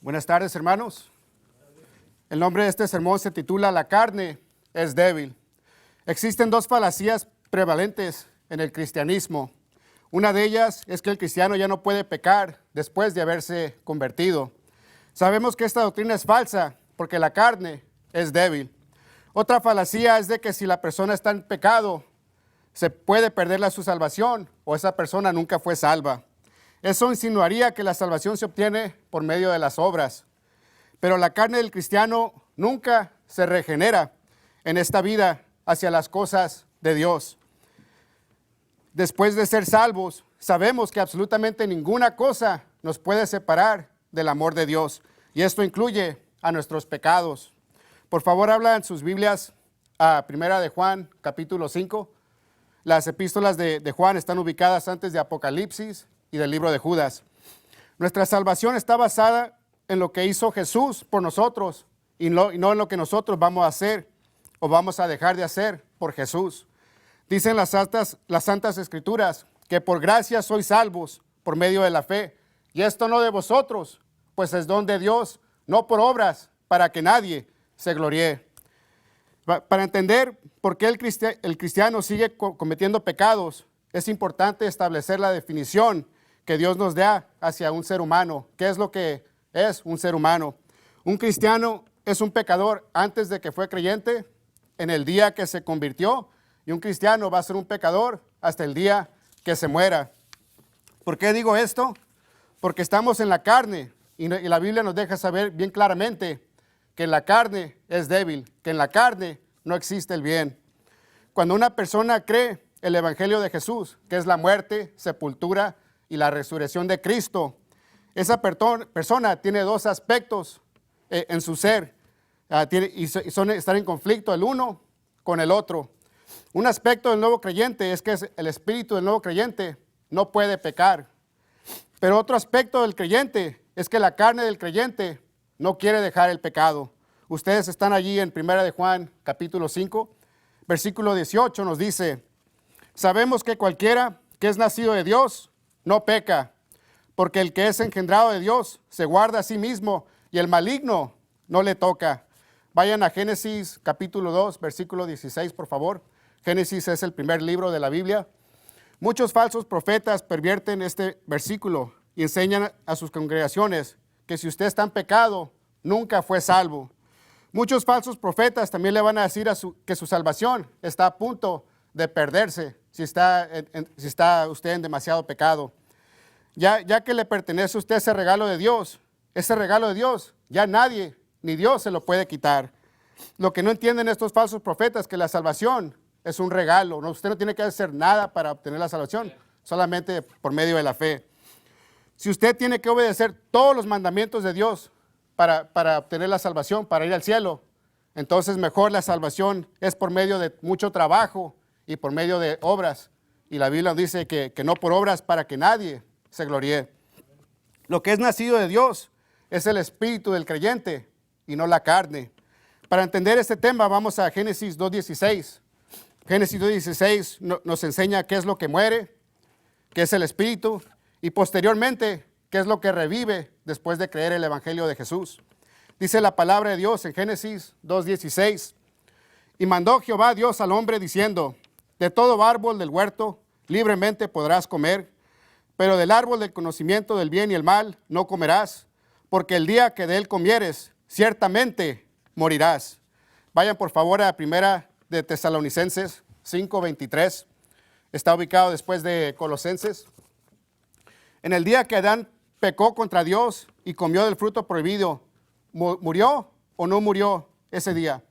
Buenas tardes, hermanos. El nombre de este sermón se titula La carne es débil. Existen dos falacias prevalentes en el cristianismo. Una de ellas es que el cristiano ya no puede pecar después de haberse convertido. Sabemos que esta doctrina es falsa porque la carne es débil. Otra falacia es de que si la persona está en pecado, se puede perder su salvación o esa persona nunca fue salva. Eso insinuaría que la salvación se obtiene por medio de las obras. Pero la carne del cristiano nunca se regenera en esta vida hacia las cosas de Dios. Después de ser salvos, sabemos que absolutamente ninguna cosa nos puede separar del amor de Dios. Y esto incluye a nuestros pecados. Por favor, habla en sus Biblias a Primera de Juan, capítulo 5. Las epístolas de Juan están ubicadas antes de Apocalipsis y del libro de Judas. Nuestra salvación está basada en lo que hizo Jesús por nosotros y no en lo que nosotros vamos a hacer o vamos a dejar de hacer por Jesús. Dicen las santas escrituras que por gracia sois salvos por medio de la fe. Y esto no de vosotros, pues es don de Dios, no por obras, para que nadie se gloríe. Para entender por qué el cristiano sigue cometiendo pecados, es importante establecer la definición que Dios nos da hacia un ser humano. ¿Qué es lo que es un ser humano? Un cristiano es un pecador antes de que fue creyente, en el día que se convirtió, y un cristiano va a ser un pecador hasta el día que se muera. ¿Por qué digo esto? Porque estamos en la carne y la Biblia nos deja saber bien claramente que la carne es débil, que en la carne no existe el bien. Cuando una persona cree el Evangelio de Jesús, que es la muerte, sepultura y la resurrección de Cristo, esa persona tiene dos aspectos en su ser están en conflicto el uno con el otro. Un aspecto del nuevo creyente es que el espíritu del nuevo creyente no puede pecar. Pero otro aspecto del creyente es que la carne del creyente no quiere dejar el pecado. Ustedes están allí en 1 de Juan, capítulo 5, versículo 18 nos dice: sabemos que cualquiera que es nacido de Dios no peca, porque el que es engendrado de Dios se guarda a sí mismo y el maligno no le toca. Vayan a Génesis capítulo 2, versículo 16, por favor. Génesis es el primer libro de la Biblia. Muchos falsos profetas pervierten este versículo y enseñan a sus congregaciones que si usted está en pecado, nunca fue salvo. Muchos falsos profetas también le van a decir que su salvación está a punto de perderse si está usted en demasiado pecado. Ya que le pertenece a usted ese regalo de Dios, ya nadie ni Dios se lo puede quitar. Lo que no entienden estos falsos profetas es que la salvación es un regalo. Usted no tiene que hacer nada para obtener la salvación, solamente por medio de la fe. Si usted tiene que obedecer todos los mandamientos de Dios para obtener la salvación, para ir al cielo, entonces mejor la salvación es por medio de mucho trabajo y por medio de obras. Y la Biblia dice que no por obras para que nadie se gloríe. Lo que es nacido de Dios es el espíritu del creyente y no la carne. Para entender este tema vamos a Génesis 2.16. Génesis 2.16 nos enseña qué es lo que muere, qué es el espíritu y posteriormente qué es lo que revive después de creer el Evangelio de Jesús. Dice la palabra de Dios en Génesis 2.16: y mandó Jehová Dios al hombre diciendo: de todo árbol del huerto libremente podrás comer, pero del árbol del conocimiento del bien y el mal no comerás, porque el día que de él comieres, ciertamente morirás. Vayan por favor a Primera de Tesalonicenses 5:23. Está ubicado después de Colosenses. En el día que Adán pecó contra Dios y comió del fruto prohibido, ¿murió o no murió ese día?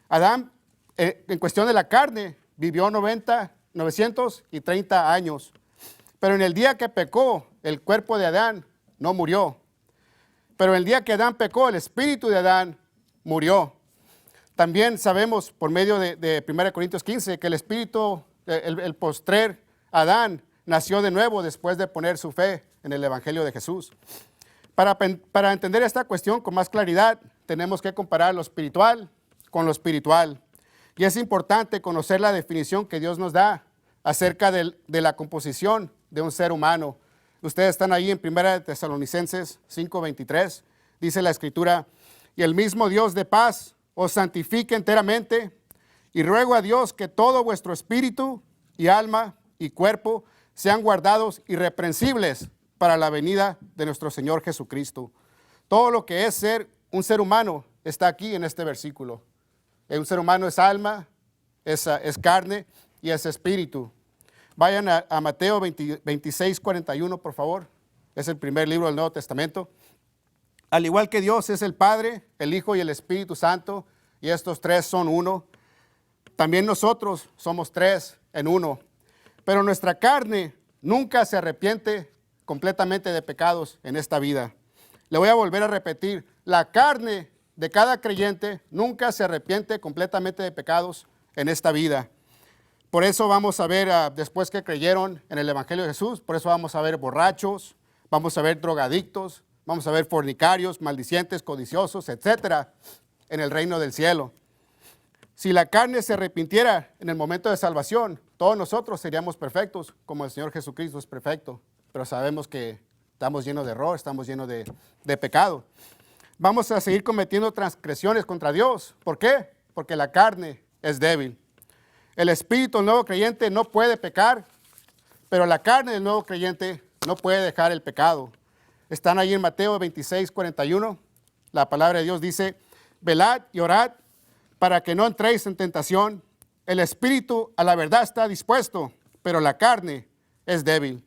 Adán, en cuestión de la carne, vivió 930 años. Pero en el día que pecó, el cuerpo de Adán no murió. Pero el día que Adán pecó, el espíritu de Adán murió. También sabemos por medio de 1 Corintios 15 que el espíritu, el postrer Adán, nació de nuevo después de poner su fe en el Evangelio de Jesús. Para entender esta cuestión con más claridad, tenemos que comparar lo espiritual con lo espiritual. Y es importante conocer la definición que Dios nos da acerca de la composición de un ser humano. Ustedes están ahí en 1 Tesalonicenses 5:23 dice la Escritura, y el mismo Dios de paz os santifique enteramente, y ruego a Dios que todo vuestro espíritu y alma y cuerpo sean guardados irreprensibles para la venida de nuestro Señor Jesucristo. Todo lo que es ser un ser humano está aquí en este versículo. Un ser humano es alma, es carne y es espíritu. Vayan a Mateo 26, 41, por favor. Es el primer libro del Nuevo Testamento. Al igual que Dios es el Padre, el Hijo y el Espíritu Santo, y estos tres son uno, también nosotros somos tres en uno. Pero nuestra carne nunca se arrepiente completamente de pecados en esta vida. Le voy a volver a repetir, la carne de cada creyente nunca se arrepiente completamente de pecados en esta vida. Por eso vamos a ver, después que creyeron en el Evangelio de Jesús, por eso vamos a ver borrachos, vamos a ver drogadictos, vamos a ver fornicarios, maldicientes, codiciosos, etcétera, en el reino del cielo. Si la carne se arrepintiera en el momento de salvación, todos nosotros seríamos perfectos, como el Señor Jesucristo es perfecto. Pero sabemos que estamos llenos de error, estamos llenos de pecado. Vamos a seguir cometiendo transgresiones contra Dios. ¿Por qué? Porque la carne es débil. El espíritu del nuevo creyente no puede pecar, pero la carne del nuevo creyente no puede dejar el pecado. Están ahí en Mateo 26, 41. La palabra de Dios dice, velad y orad para que no entréis en tentación. El espíritu a la verdad está dispuesto, pero la carne es débil.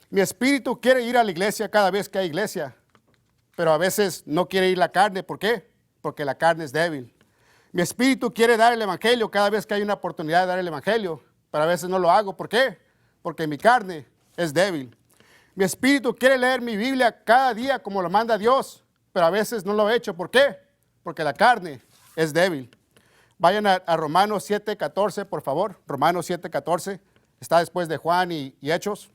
Mi espíritu quiere ir a la iglesia cada vez que hay iglesia, pero a veces no quiere ir la carne. ¿Por qué? Porque la carne es débil. Mi espíritu quiere dar el evangelio cada vez que hay una oportunidad de dar el evangelio, pero a veces no lo hago. ¿Por qué? Porque mi carne es débil. Mi espíritu quiere leer mi Biblia cada día como lo manda Dios, pero a veces no lo he hecho. ¿Por qué? Porque la carne es débil. Vayan a Romanos 7, 14, por favor. Romanos 7, 14. Está después de Juan y Hechos.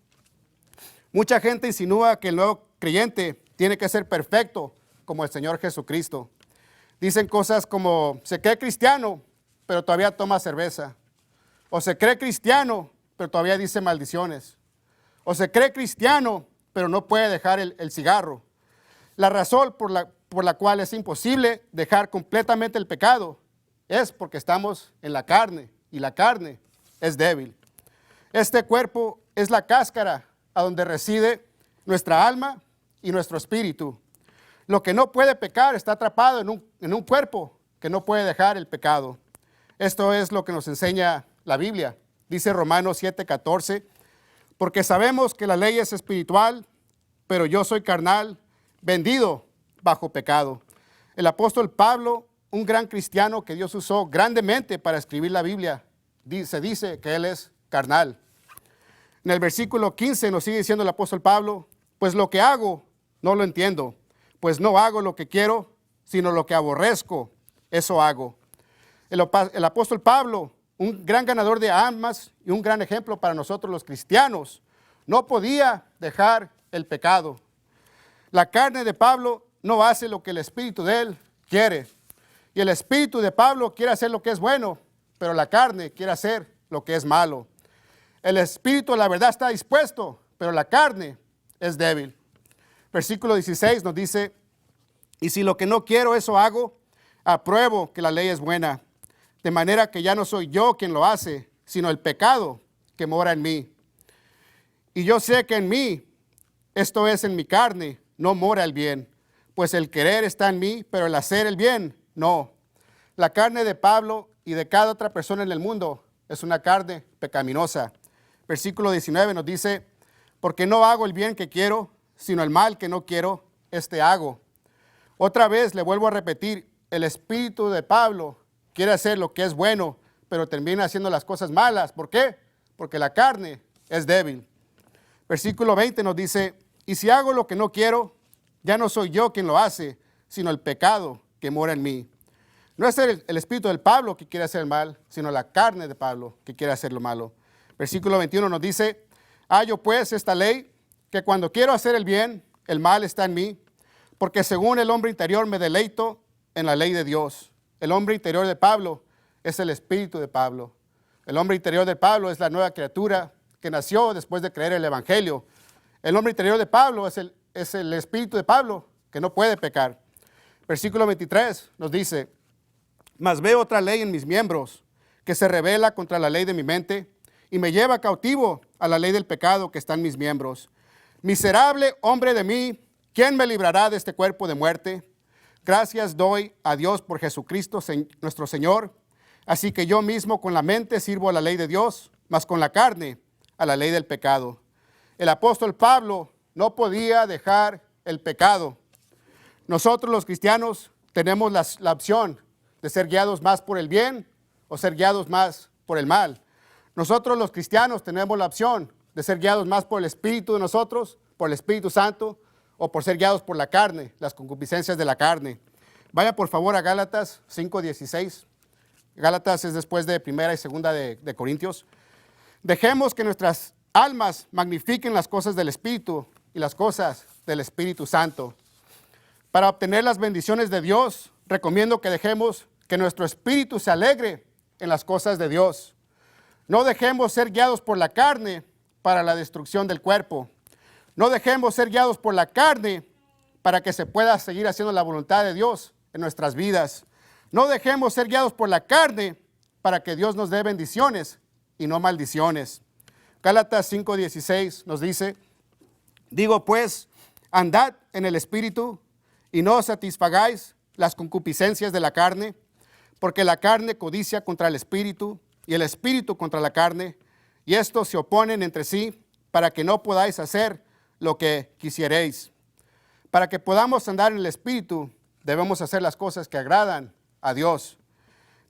Mucha gente insinúa que el nuevo creyente tiene que ser perfecto como el Señor Jesucristo. Dicen cosas como, se cree cristiano, pero todavía toma cerveza. O se cree cristiano, pero todavía dice maldiciones. O se cree cristiano, pero no puede dejar el cigarro. La razón por la cual es imposible dejar completamente el pecado es porque estamos en la carne, y la carne es débil. Este cuerpo es la cáscara a donde reside nuestra alma y nuestro espíritu. Lo que no puede pecar está atrapado en un cuerpo que no puede dejar el pecado. Esto es lo que nos enseña la Biblia. Dice Romanos 7, 14, porque sabemos que la ley es espiritual, pero yo soy carnal, vendido bajo pecado. El apóstol Pablo, un gran cristiano que Dios usó grandemente para escribir la Biblia, dice que él es carnal. En el versículo 15 nos sigue diciendo el apóstol Pablo, pues lo que hago no lo entiendo, pues no hago lo que quiero, sino lo que aborrezco, eso hago. El apóstol Pablo, un gran ganador de almas y un gran ejemplo para nosotros los cristianos, no podía dejar el pecado. La carne de Pablo no hace lo que el espíritu de él quiere. Y el espíritu de Pablo quiere hacer lo que es bueno, pero la carne quiere hacer lo que es malo. El espíritu, la verdad, está dispuesto, pero la carne es débil. Versículo 16 nos dice, y si lo que no quiero eso hago, apruebo que la ley es buena, de manera que ya no soy yo quien lo hace, sino el pecado que mora en mí. Y yo sé que en mí, esto es en mi carne, no mora el bien, pues el querer está en mí, pero el hacer el bien, no. La carne de Pablo y de cada otra persona en el mundo es una carne pecaminosa. Versículo 19 nos dice, porque no hago el bien que quiero, sino el mal que no quiero, este hago. Otra vez le vuelvo a repetir, el espíritu de Pablo quiere hacer lo que es bueno, pero termina haciendo las cosas malas. ¿Por qué? Porque la carne es débil. Versículo 20 nos dice, y si hago lo que no quiero, ya no soy yo quien lo hace, sino el pecado que mora en mí. No es el espíritu del Pablo que quiere hacer el mal, sino la carne de Pablo que quiere hacer lo malo. Versículo 21 nos dice, hallo pues esta ley, que cuando quiero hacer el bien, el mal está en mí, porque según el hombre interior me deleito en la ley de Dios. El hombre interior de Pablo es el espíritu de Pablo. El hombre interior de Pablo es la nueva criatura que nació después de creer el evangelio. El hombre interior de Pablo es el espíritu de Pablo que no puede pecar. Versículo 23 nos dice, mas veo otra ley en mis miembros, que se rebela contra la ley de mi mente, y me lleva cautivo a la ley del pecado que está en mis miembros. Miserable hombre de mí, ¿quién me librará de este cuerpo de muerte? Gracias doy a Dios por Jesucristo nuestro Señor. Así que yo mismo con la mente sirvo a la ley de Dios, mas con la carne a la ley del pecado. El apóstol Pablo no podía dejar el pecado. Nosotros los cristianos tenemos la opción de ser guiados más por el bien o ser guiados más por el mal. Nosotros los cristianos tenemos la opción de ser guiados más por el Espíritu de nosotros, por el Espíritu Santo, o por ser guiados por la carne, las concupiscencias de la carne. Vaya por favor a Gálatas 5:16. Gálatas es después de primera y segunda de Corintios. Dejemos que nuestras almas magnifiquen las cosas del Espíritu y las cosas del Espíritu Santo. Para obtener las bendiciones de Dios, recomiendo que dejemos que nuestro espíritu se alegre en las cosas de Dios. No dejemos ser guiados por la carne para la destrucción del cuerpo. No dejemos ser guiados por la carne para que se pueda seguir haciendo la voluntad de Dios en nuestras vidas. No dejemos ser guiados por la carne para que Dios nos dé bendiciones y no maldiciones. Gálatas 5:16 nos dice, digo pues, andad en el Espíritu y no satisfagáis las concupiscencias de la carne, porque la carne codicia contra el Espíritu y el Espíritu contra la carne, y estos se oponen entre sí para que no podáis hacer lo que quisierais. Para que podamos andar en el Espíritu, debemos hacer las cosas que agradan a Dios.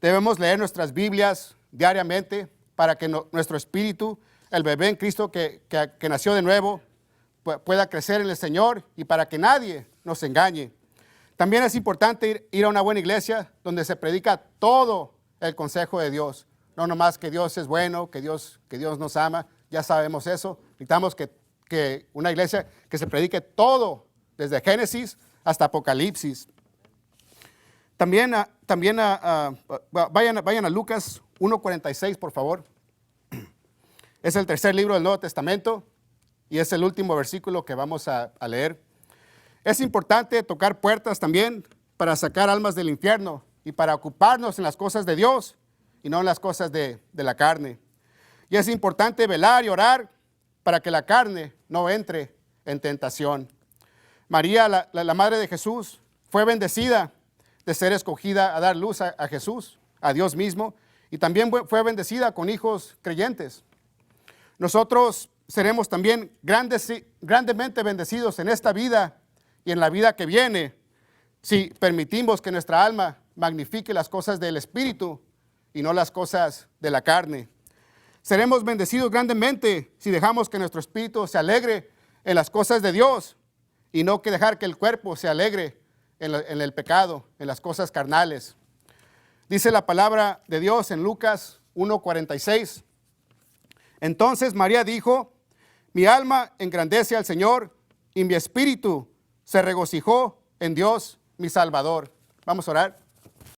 Debemos leer nuestras Biblias diariamente para que nuestro espíritu, el bebé en Cristo que nació de nuevo, pueda crecer en el Señor y para que nadie nos engañe. También es importante ir a una buena iglesia donde se predica todo el consejo de Dios. No nomás que Dios es bueno, que Dios nos ama, ya sabemos eso. Necesitamos que una iglesia que se predique todo, desde Génesis hasta Apocalipsis. También vayan a Lucas 1:46, por favor. Es el tercer libro del Nuevo Testamento y es el último versículo que vamos a leer. Es importante tocar puertas también para sacar almas del infierno y para ocuparnos en las cosas de Dios y no en las cosas de la carne. Y es importante velar y orar para que la carne no entre en tentación. María, la madre de Jesús, fue bendecida de ser escogida a dar luz a Jesús, a Dios mismo, y también fue bendecida con hijos creyentes. Nosotros seremos también grandemente bendecidos en esta vida y en la vida que viene si permitimos que nuestra alma magnifique las cosas del Espíritu y no las cosas de la carne. Seremos bendecidos grandemente si dejamos que nuestro espíritu se alegre en las cosas de Dios y no que dejar que el cuerpo se alegre en el pecado, en las cosas carnales. Dice la palabra de Dios en Lucas 1:46. Entonces María dijo, mi alma engrandece al Señor y mi espíritu se regocijó en Dios mi Salvador. Vamos a orar.